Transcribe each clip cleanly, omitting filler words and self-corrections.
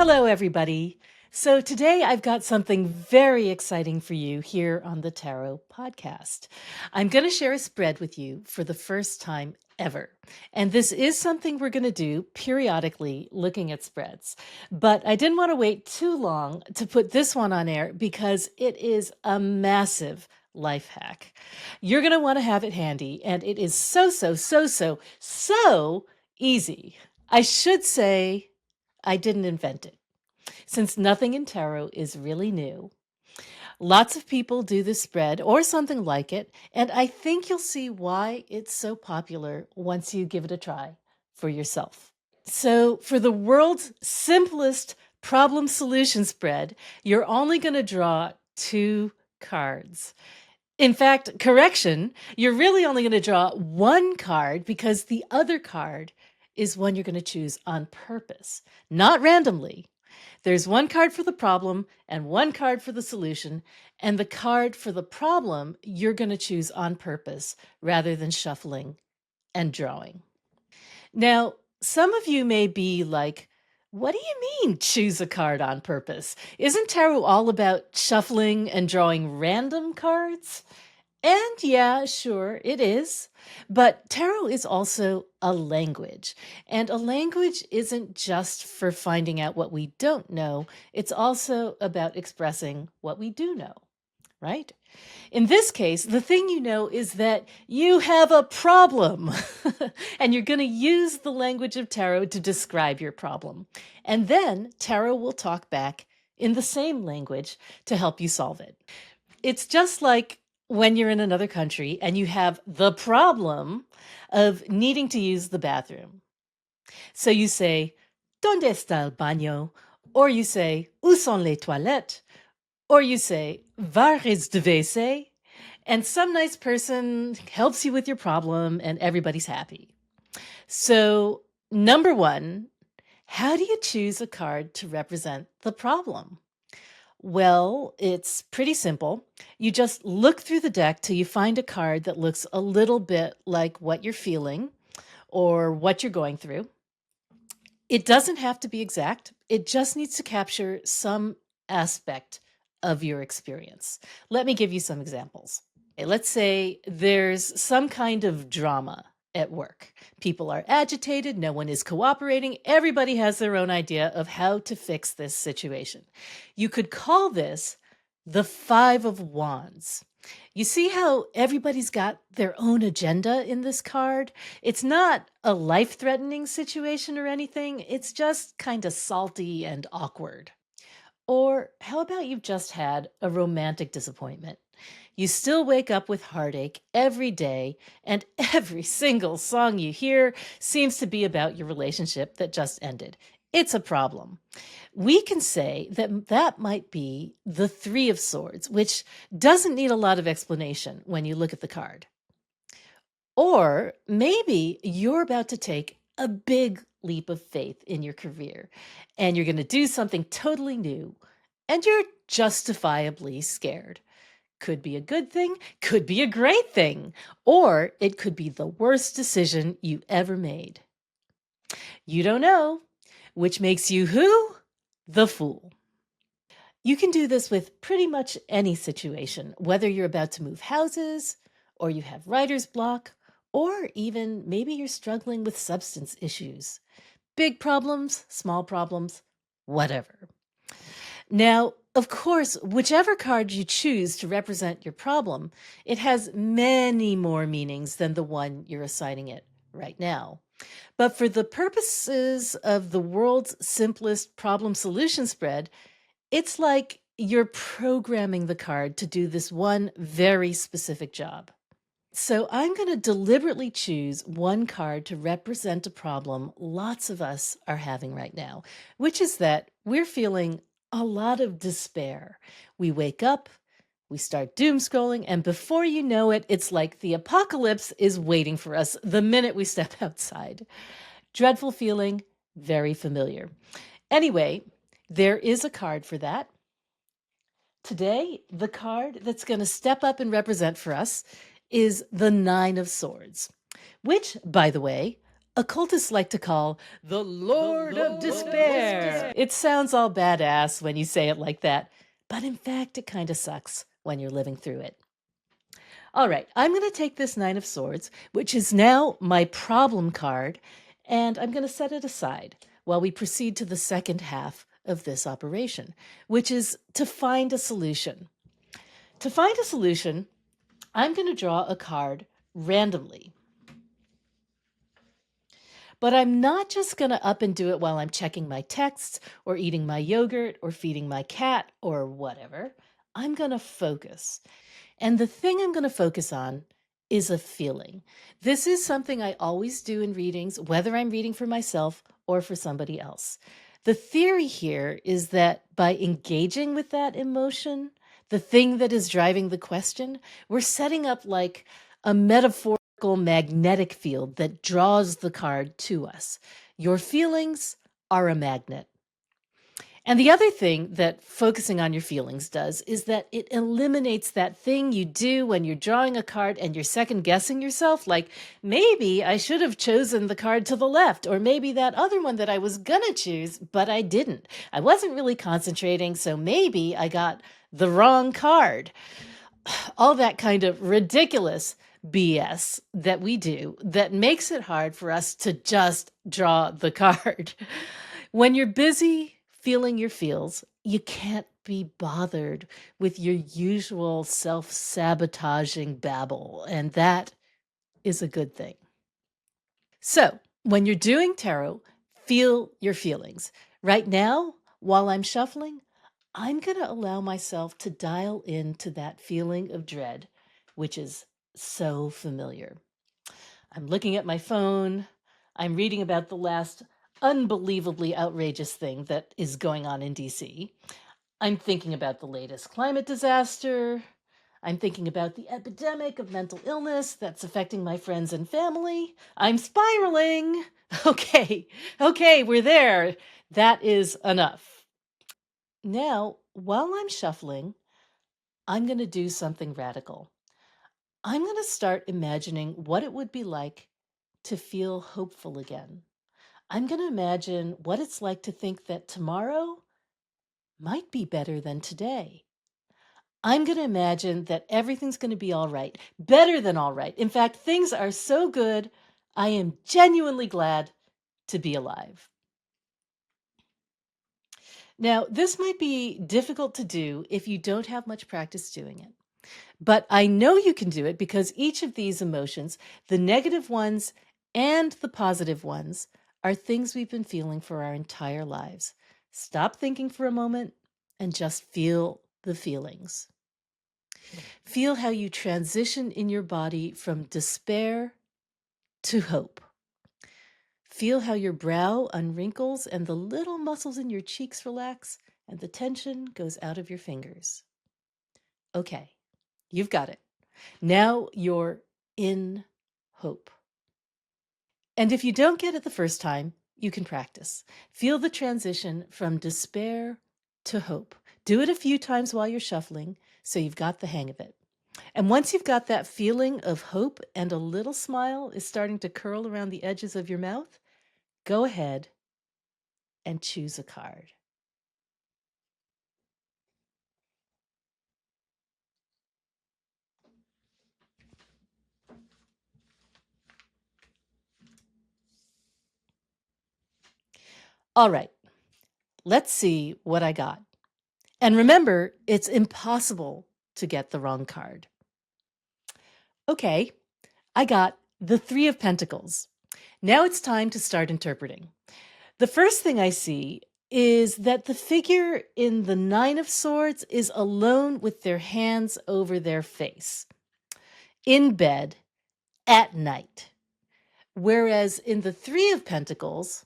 Hello, everybody. So, today I've got something very exciting for you here on the Tarot Podcast. I'm going to share a spread with you for the first time ever. And this is something we're going to do periodically, looking at spreads. But I didn't want to wait too long to put this one on air because it is a massive life hack. You're going to want to have it handy, and it is so easy. I should say, I didn't invent it. Since nothing in tarot is really new, lots of people do this spread or something like it, and I think you'll see why it's so popular once you give it a try for yourself. So, for the world's simplest problem solution spread, you're only going to draw 2 cards. In fact, correction, you're really only going to draw 1 card because the other card is one you're going to choose on purpose, not randomly. There's 1 card for the problem and 1 card for the solution, and the card for the problem you're going to choose on purpose rather than shuffling and drawing. Now, some of you may be like, what do you mean choose a card on purpose? Isn't tarot all about shuffling and drawing random cards? And yeah, sure, it is. But tarot is also a language. And a language isn't just for finding out what we don't know, it's also about expressing what we do know, right? In this case, the thing you know is that you have a problem. And you're going to use the language of tarot to describe your problem. And then tarot will talk back in the same language to help you solve it. It's just like when you're in another country and you have the problem of needing to use the bathroom. So you say, ¿Dónde está el baño? Or you say, ¿Où sont les toilettes? Or you say, Waar is de wc? And some nice person helps you with your problem and everybody's happy. So, number 1, how do you choose a card to represent the problem? Well, it's pretty simple. You just look through the deck till you find a card that looks a little bit like what you're feeling or what you're going through. It doesn't have to be exact, it just needs to capture some aspect of your experience. Let me give you some examples. Let's say there's some kind of drama at work. People are agitated, no one is cooperating, everybody has their own idea of how to fix this situation. You could call this the 5 of Wands. You see how everybody's got their own agenda in this card? It's not a life threatening situation or anything, it's just kind of salty and awkward. Or how about you've just had a romantic disappointment? You still wake up with heartache every day, and every single song you hear seems to be about your relationship that just ended. It's a problem. We can say that that might be the 3 of Swords, which doesn't need a lot of explanation when you look at the card. Or maybe you're about to take a big leap of faith in your career and you're going to do something totally new and you're justifiably scared. Could be a good thing, could be a great thing, or it could be the worst decision you ever made. You don't know, which makes you who? The Fool. You can do this with pretty much any situation, whether you're about to move houses, or you have writer's block, or even maybe you're struggling with substance issues. Big problems, small problems, whatever. Now, of course, whichever card you choose to represent your problem, it has many more meanings than the one you're assigning it right now. But for the purposes of the world's simplest problem solution spread, it's like you're programming the card to do this one very specific job. So I'm going to deliberately choose 1 card to represent a problem lots of us are having right now, which is that we're feeling a lot of despair. We wake up, we start doom scrolling, and before you know it, it's like the apocalypse is waiting for us the minute we step outside. Dreadful feeling, very familiar. Anyway, there is a card for that. Today, the card that's going to step up and represent for us is the 9 of Swords, which, by the way, occultists like to call the Lord of Despair. It sounds all badass when you say it like that, but in fact, it kind of sucks when you're living through it. All right, I'm going to take this Nine of Swords, which is now my problem card, and I'm going to set it aside while we proceed to the second half of this operation, which is to find a solution. To find a solution, I'm going to draw a card randomly. But I'm not just going to up and do it while I'm checking my texts or eating my yogurt or feeding my cat or whatever. I'm going to focus. And the thing I'm going to focus on is a feeling. This is something I always do in readings, whether I'm reading for myself or for somebody else. The theory here is that by engaging with that emotion, the thing that is driving the question, we're setting up like a metaphorical magnetic field that draws the card to us. Your feelings are a magnet. And the other thing that focusing on your feelings does is that it eliminates that thing you do when you're drawing a card and you're second guessing yourself. Like, maybe I should have chosen the card to the left, or maybe that other one that I was gonna choose, but I didn't. I wasn't really concentrating, so maybe I got the wrong card. All that kind of ridiculous BS that we do that makes it hard for us to just draw the card. When you're busy feeling your feels, you can't be bothered with your usual self sabotaging babble, and that is a good thing. So, when you're doing tarot, feel your feelings. Right now, while I'm shuffling, I'm going to allow myself to dial into that feeling of dread, which is so familiar. I'm looking at my phone. I'm reading about the last unbelievably outrageous thing that is going on in DC. I'm thinking about the latest climate disaster. I'm thinking about the epidemic of mental illness that's affecting my friends and family. I'm spiraling. Okay, we're there. That is enough. Now, while I'm shuffling, I'm going to do something radical. I'm going to start imagining what it would be like to feel hopeful again. I'm going to imagine what it's like to think that tomorrow might be better than today. I'm going to imagine that everything's going to be all right, better than all right. In fact, things are so good, I am genuinely glad to be alive. Now, this might be difficult to do if you don't have much practice doing it. But I know you can do it because each of these emotions, the negative ones and the positive ones, are things we've been feeling for our entire lives. Stop thinking for a moment and just feel the feelings. Feel how you transition in your body from despair to hope. Feel how your brow unwrinkles and the little muscles in your cheeks relax and the tension goes out of your fingers. Okay, you've got it. Now you're in hope. And if you don't get it the first time, you can practice. Feel the transition from despair to hope. Do it a few times while you're shuffling so you've got the hang of it. And once you've got that feeling of hope and a little smile is starting to curl around the edges of your mouth, go ahead and choose a card. All right, let's see what I got. And remember, it's impossible to get the wrong card. Okay, I got the Three of Pentacles. Now it's time to start interpreting. The first thing I see is that the figure in the Nine of Swords is alone with their hands over their face, in bed, at night. Whereas in the Three of Pentacles,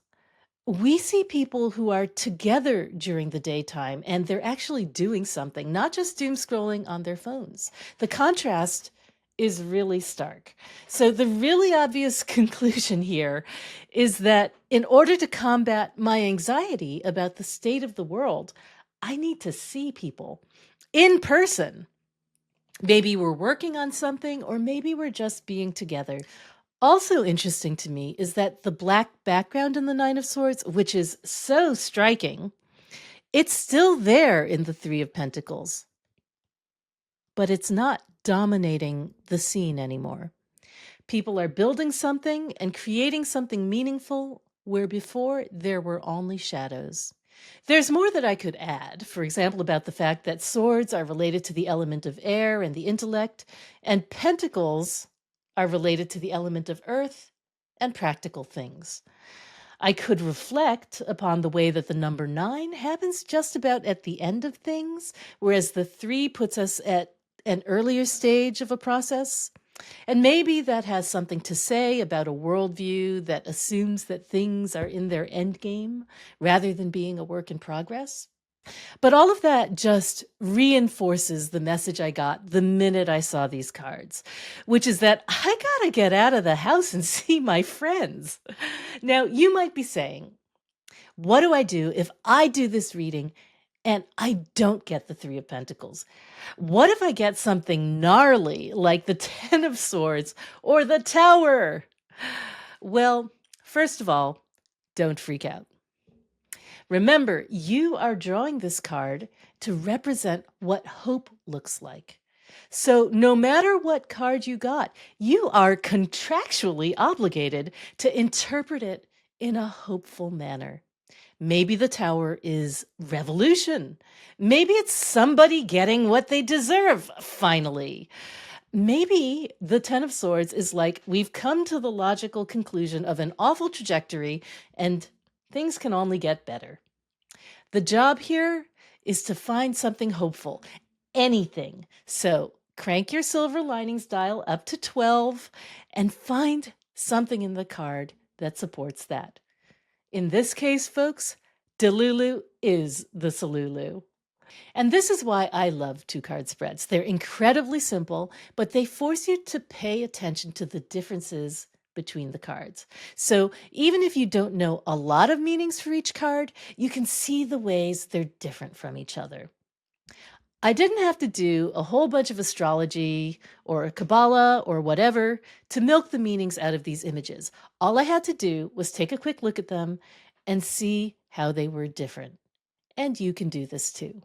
we see people who are together during the daytime and they're actually doing something, not just doom scrolling on their phones. The contrast is really stark. So, the really obvious conclusion here is that in order to combat my anxiety about the state of the world, I need to see people in person. Maybe we're working on something, or maybe we're just being together. Also interesting to me is that the black background in the Nine of Swords, which is so striking, it's still there in the Three of Pentacles, but it's not dominating the scene anymore. People are building something and creating something meaningful where before there were only shadows. There's more that I could add, for example, about the fact that swords are related to the element of air and the intellect, and pentacles are related to the element of earth and practical things. I could reflect upon the way that the number 9 happens just about at the end of things, whereas the 3 puts us at an earlier stage of a process. And maybe that has something to say about a worldview that assumes that things are in their end game rather than being a work in progress. But all of that just reinforces the message I got the minute I saw these cards, which is that I gotta get out of the house and see my friends. Now, you might be saying, what do I do if I do this reading and I don't get the Three of Pentacles? What if I get something gnarly like the Ten of Swords or the Tower? Well, first of all, don't freak out. Remember, you are drawing this card to represent what hope looks like. So, no matter what card you got, you are contractually obligated to interpret it in a hopeful manner. Maybe the Tower is revolution. Maybe it's somebody getting what they deserve, finally. Maybe the Ten of Swords is like, we've come to the logical conclusion of an awful trajectory and things can only get better. The job here is to find something hopeful, anything. So crank your silver linings dial up to 12 and find something in the card that supports that. In this case, folks, Delulu is the Salulu. And this is why I love two-card spreads. They're incredibly simple, but they force you to pay attention to the differences between the cards. So even if you don't know a lot of meanings for each card, you can see the ways they're different from each other. I didn't have to do a whole bunch of astrology or a Kabbalah or whatever to milk the meanings out of these images. All I had to do was take a quick look at them and see how they were different. And you can do this too.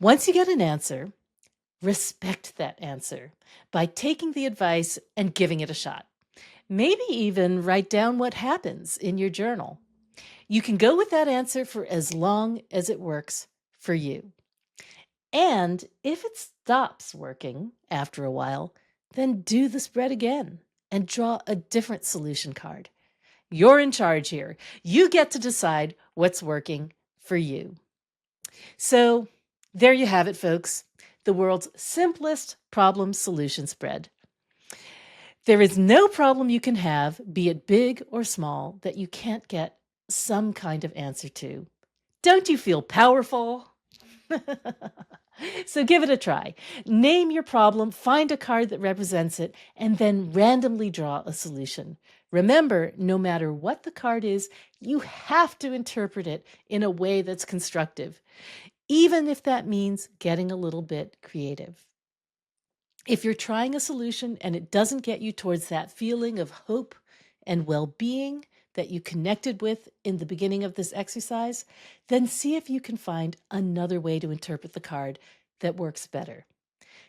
Once you get an answer, respect that answer by taking the advice and giving it a shot. Maybe even write down what happens in your journal. You can go with that answer for as long as it works for you. And if it stops working after a while, then do the spread again and draw a different solution card. You're in charge here. You get to decide what's working for you. So there you have it, folks. The world's simplest problem solution spread. There is no problem you can have, be it big or small, that you can't get some kind of answer to. Don't you feel powerful? So give it a try. Name your problem, find a card that represents it, and then randomly draw a solution. Remember, no matter what the card is, you have to interpret it in a way that's constructive, even if that means getting a little bit creative. If you're trying a solution and it doesn't get you towards that feeling of hope and well-being that you connected with in the beginning of this exercise, then see if you can find another way to interpret the card that works better.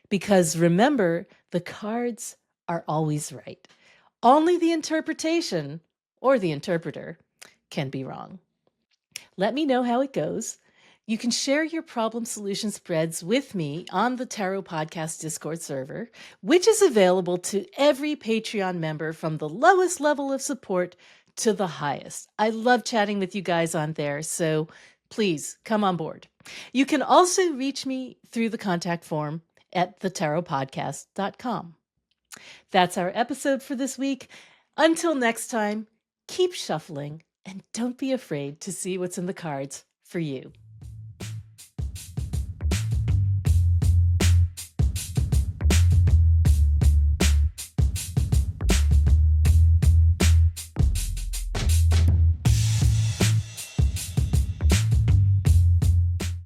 Because remember, the cards are always right. Only the interpretation or the interpreter can be wrong. Let me know how it goes. You can share your problem solution spreads with me on the Tarot Podcast Discord server, which is available to every Patreon member from the lowest level of support to the highest. I love chatting with you guys on there, so please come on board. You can also reach me through the contact form at thetarotpodcast.com. That's our episode for this week. Until next time, keep shuffling and don't be afraid to see what's in the cards for you.